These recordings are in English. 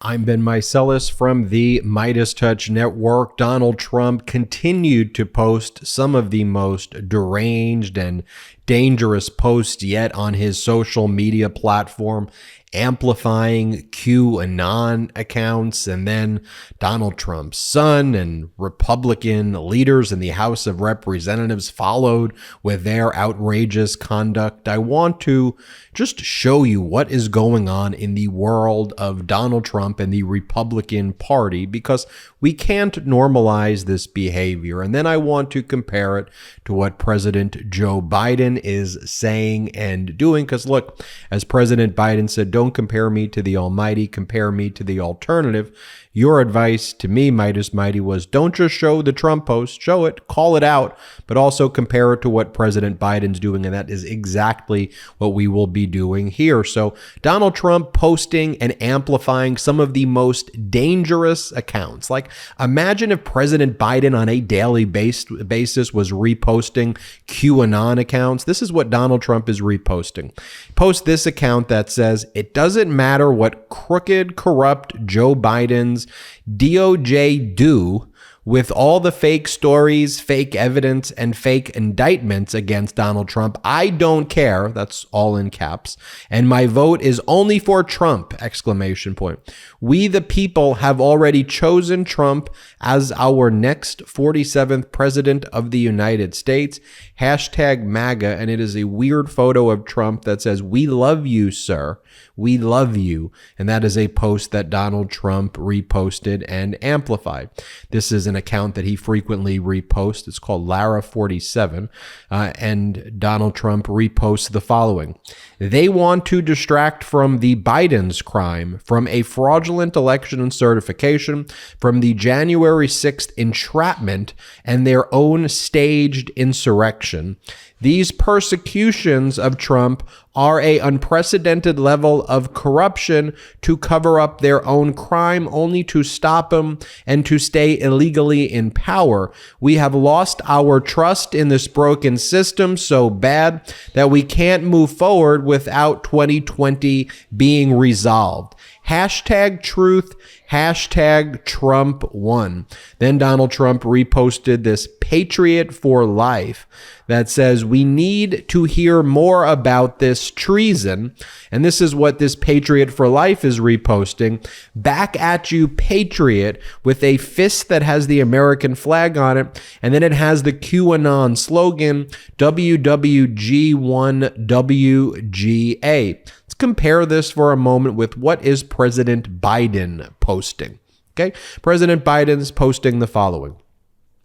I'm Ben Meiselas from the MeidasTouch Network. Donald Trump continued to post some of the most deranged and dangerous posts yet on his social media platform, amplifying QAnon accounts, and then Donald Trump's son and Republican leaders in the House of Representatives followed with their outrageous conduct. I want to just show you what is going on in the world of Donald Trump and the Republican Party, because we can't normalize this behavior. And then I want to compare it to what President Joe Biden is saying and doing, because look, as President Biden said, don't compare me to the almighty, compare me to the alternative. Your advice to me, Meidas Mighty, was don't just show the Trump post, show it, call it out, but also compare it to what President Biden's doing, and that is exactly what we will be doing here. So Donald Trump posting and amplifying some of the most dangerous accounts. Like, imagine if President Biden on a daily basis was reposting QAnon accounts. This is what Donald Trump is reposting. Post this account that says, "It doesn't matter what crooked, corrupt Joe Biden's DOJ do with all the fake stories, fake evidence, and fake indictments against Donald Trump. I don't care." That's all in caps. "And my vote is only for Trump!" Exclamation point. "We, the people, have already chosen Trump as our next 47th president of the United States. Hashtag MAGA." And it is a weird photo of Trump that says, "We love you, sir. We love you." And that is a post that Donald Trump reposted and amplified. This is an account that he frequently reposts. It's called Lara47. And Donald Trump reposts the following: "They want to distract from the Biden's crime, from a fraudulent election and certification, from the January 6th entrapment, and their own staged insurrection. These persecutions of Trump are an unprecedented level of corruption to cover up their own crime, only to stop him and to stay illegally in power. We have lost our trust in this broken system so bad that we can't move forward without 2020 being resolved. Hashtag truth, hashtag Trump won." Then Donald Trump reposted this Patriot for Life that says, "We need to hear more about this treason." And this is what this Patriot for Life is reposting. "Back at you, Patriot," with a fist that has the American flag on it. And then it has the QAnon slogan, WWG1WGA. Let's compare this for a moment with what is President Biden posting. Okay, President Biden's posting the following.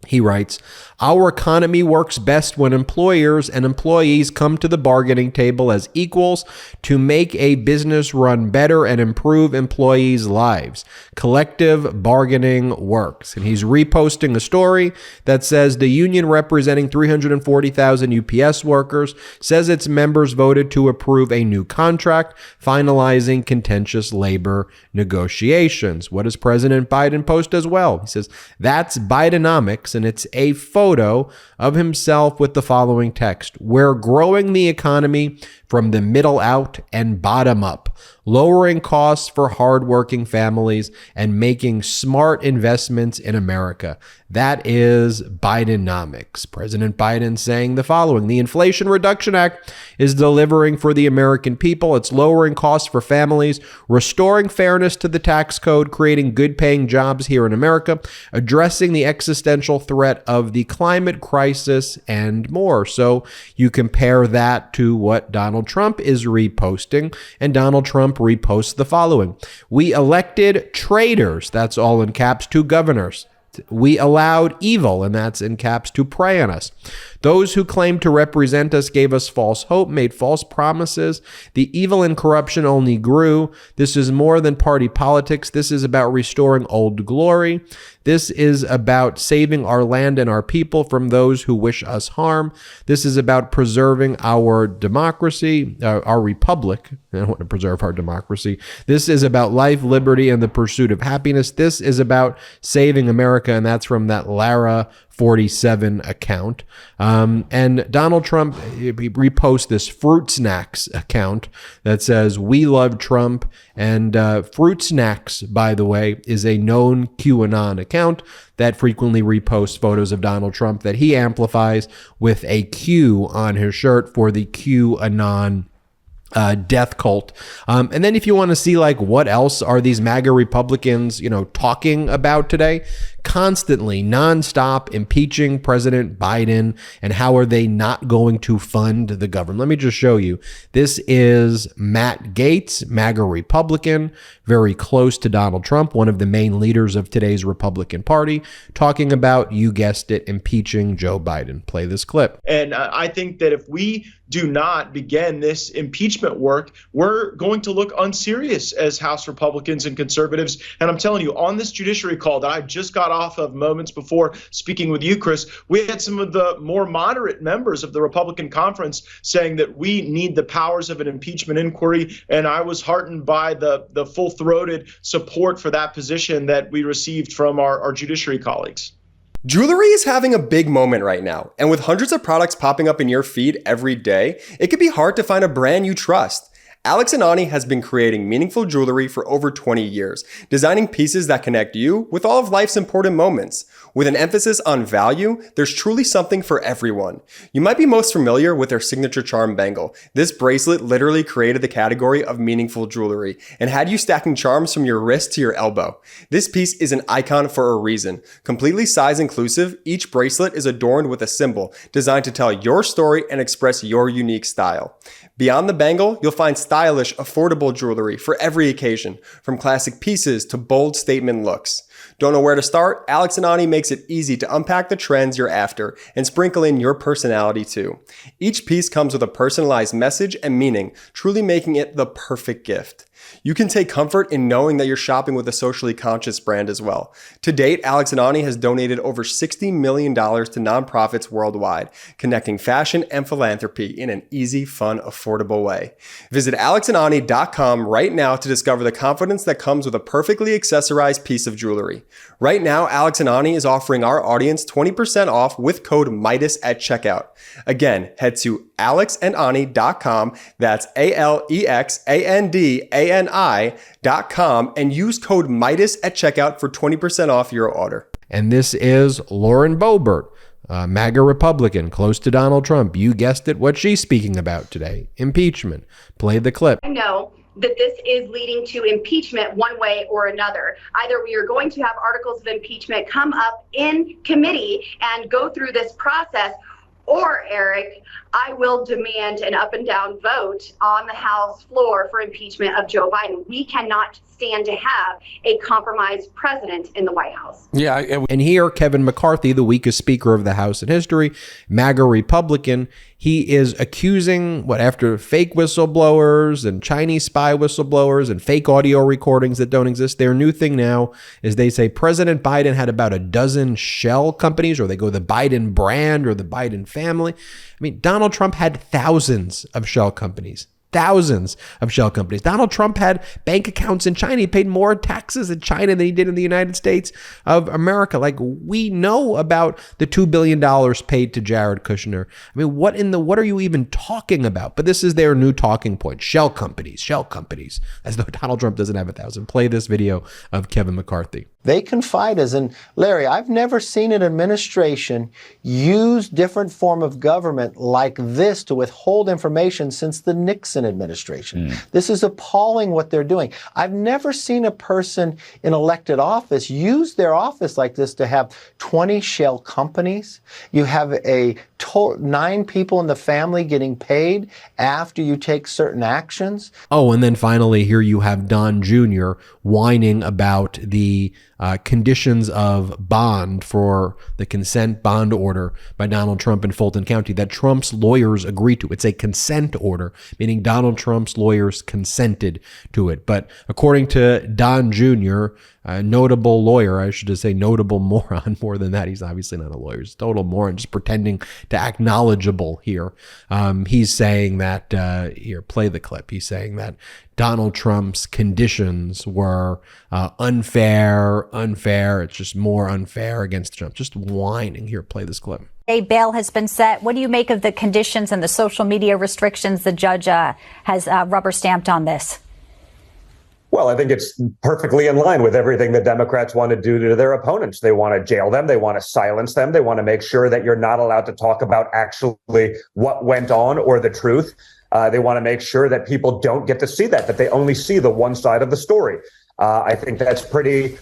He writes, "Our economy works best when employers and employees come to the bargaining table as equals to make a business run better and improve employees' lives. Collective bargaining works." And he's reposting a story that says the union representing 340,000 UPS workers says its members voted to approve a new contract, finalizing contentious labor negotiations. What does President Biden post as well? He says, "That's Bidenomics," and it's a photo of himself with the following text: "We're growing the economy from the middle out and bottom up, lowering costs for hardworking families and making smart investments in America." That is Bidenomics. President Biden saying the following: "The Inflation Reduction Act is delivering for the American people. It's lowering costs for families, restoring fairness to the tax code, creating good-paying jobs here in America, addressing the existential threat of the climate crisis, and more." So you compare that to what Donald Trump is reposting, and Donald Trump reposts the following: "We elected traitors," that's all in caps, "to governors. We allowed evil," and that's in caps, "to prey on us. Those who claimed to represent us gave us false hope, made false promises. The evil and corruption only grew. This is more than party politics. This is about restoring old glory. This is about saving our land and our people from those who wish us harm. This is about preserving our democracy, our republic. I don't want to preserve our democracy. This is about life, liberty, and the pursuit of happiness. This is about saving America." And that's from that Lara 47 account. And Donald Trump he reposts this Fruit Snacks account that says, "We love Trump." And Fruit Snacks, by the way, is a known QAnon account that frequently reposts photos of Donald Trump that he amplifies with a Q on his shirt for the QAnon death cult. And then if you want to see like what else are these MAGA Republicans, talking about today, constantly nonstop impeaching President Biden and how are they not going to fund the government. Let me just show you. This is Matt Gaetz, MAGA Republican, very close to Donald Trump, one of the main leaders of today's Republican Party, talking about, you guessed it, impeaching Joe Biden. Play this clip. And I think that if we do not begin this impeachment work, we're going to look unserious as House Republicans and conservatives. And I'm telling you, on this judiciary call that I just got off of moments before speaking with you, Chris, we had some of the more moderate members of the Republican conference saying that we need the powers of an impeachment inquiry. And I was heartened by the full-throated support for that position that we received from our judiciary colleagues. Jewelry is having a big moment right now, and with hundreds of products popping up in your feed every day, it can be hard to find a brand you trust. Alex and Ani has been creating meaningful jewelry for over 20 years, designing pieces that connect you with all of life's important moments. With an emphasis on value, there's truly something for everyone. You might be most familiar with their signature charm bangle. This bracelet literally created the category of meaningful jewelry and had you stacking charms from your wrist to your elbow. This piece is an icon for a reason. Completely size inclusive, each bracelet is adorned with a symbol designed to tell your story and express your unique style. Beyond the bangle, you'll find stylish, affordable jewelry for every occasion, from classic pieces to bold statement looks. Don't know where to start? Alex and Ani makes it easy to unpack the trends you're after and sprinkle in your personality too. Each piece comes with a personalized message and meaning, truly making it the perfect gift. You can take comfort in knowing that you're shopping with a socially conscious brand as well. To date, Alex and Ani has donated over $60 million to nonprofits worldwide, connecting fashion and philanthropy in an easy, fun, affordable way. Visit alexandani.com right now to discover the confidence that comes with a perfectly accessorized piece of jewelry. Right now, Alex and Ani is offering our audience 20% off with code Meidas at checkout. Again, head to alexandani.com, that's alexandani.com, and use code Meidas at checkout for 20% off your order. And this is Lauren Boebert, MAGA Republican, close to Donald Trump. You guessed it, what she's speaking about today, impeachment. Play the clip. I know that this is leading to impeachment one way or another. Either we are going to have articles of impeachment come up in committee and go through this process, or, Eric, I will demand an up and down vote on the House floor for impeachment of Joe Biden. We cannot stand to have a compromised president in the White House. Yeah. And here, Kevin McCarthy, the weakest speaker of the House in history, MAGA Republican, he is accusing, after fake whistleblowers and Chinese spy whistleblowers and fake audio recordings that don't exist. Their new thing now is they say President Biden had about a dozen shell companies, or they go the Biden brand or the Biden family. I mean, Donald Trump had thousands of shell companies. Thousands of shell companies. Donald Trump had bank accounts in China. He paid more taxes in China than he did in the United States of America. Like, we know about the $2 billion paid to Jared Kushner. I mean, what are you even talking about? But this is their new talking point. Shell companies, as though Donald Trump doesn't have 1,000. Play this video of Kevin McCarthy. They confide us. And Larry, I've never seen an administration use different form of government like this to withhold information since the Nixon administration. This is appalling what they're doing. I've never seen a person in elected office use their office like this to have 20 shell companies. You have 9 people in the family getting paid after you take certain actions. Oh, and then finally here you have Don Jr. whining about the conditions of bond for the consent bond order by Donald Trump in Fulton County that Trump's lawyers agreed to. It's a consent order, meaning Donald Trump's lawyers consented to it. But according to Don Jr., a notable lawyer, I should just say notable moron, more than that. He's obviously not a lawyer. He's a total moron, just pretending to act knowledgeable here. He's saying that, here, play the clip. He's saying that Donald Trump's conditions were unfair. It's just more unfair against Trump. Just whining. Here, play this clip. A bail has been set. What do you make of the conditions and the social media restrictions the judge has rubber stamped on this? Well, I think it's perfectly in line with everything the Democrats want to do to their opponents. They want to jail them. They want to silence them. They want to make sure that you're not allowed to talk about actually what went on or the truth. They want to make sure that people don't get to see that they only see the one side of the story. I think that's pretty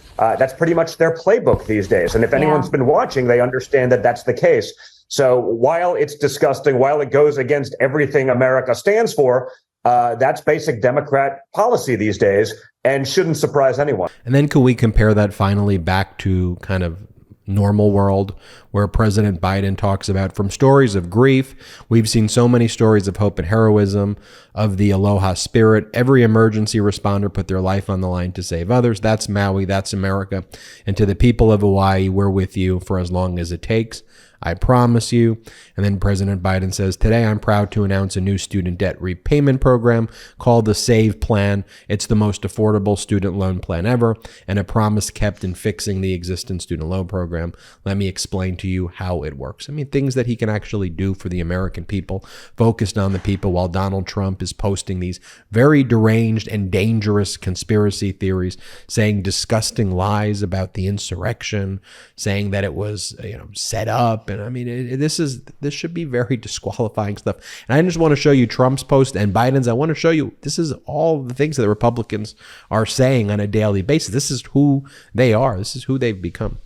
much their playbook these days. And if anyone's been watching, they understand that that's the case. So while it's disgusting, while it goes against everything America stands for, that's basic Democrat policy these days and shouldn't surprise anyone. And then could we compare that finally back to kind of normal world where President Biden talks about from stories of grief. We've seen so many stories of hope and heroism, of the aloha spirit. Every emergency responder put their life on the line to save others. That's Maui. That's America. And to the people of Hawaii, we're with you for as long as it takes. I promise you. And then President Biden says, today I'm proud to announce a new student debt repayment program called the SAVE Plan. It's the most affordable student loan plan ever and a promise kept in fixing the existing student loan program. Let me explain to you how it works. I mean, things that he can actually do for the American people, focused on the people, while Donald Trump is posting these very deranged and dangerous conspiracy theories, saying disgusting lies about the insurrection, saying that it was, set up. And I mean, this should be very disqualifying stuff. And I just want to show you Trump's post and Biden's. I want to show you, this is all the things that Republicans are saying on a daily basis. This is who they are. This is who they've become.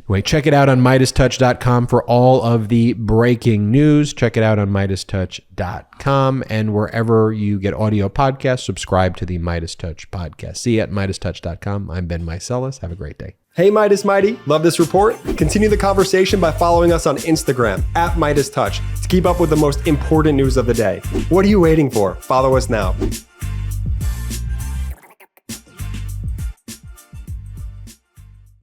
Anyway, check it out on MeidasTouch.com for all of the breaking news. Check it out on MeidasTouch.com, and wherever you get audio podcasts, subscribe to the MeidasTouch podcast. See you at MeidasTouch.com. I'm Ben Meiselas. Have a great day. Hey, Meidas Mighty, love this report? Continue the conversation by following us on Instagram at MeidasTouch to keep up with the most important news of the day. What are you waiting for? Follow us now.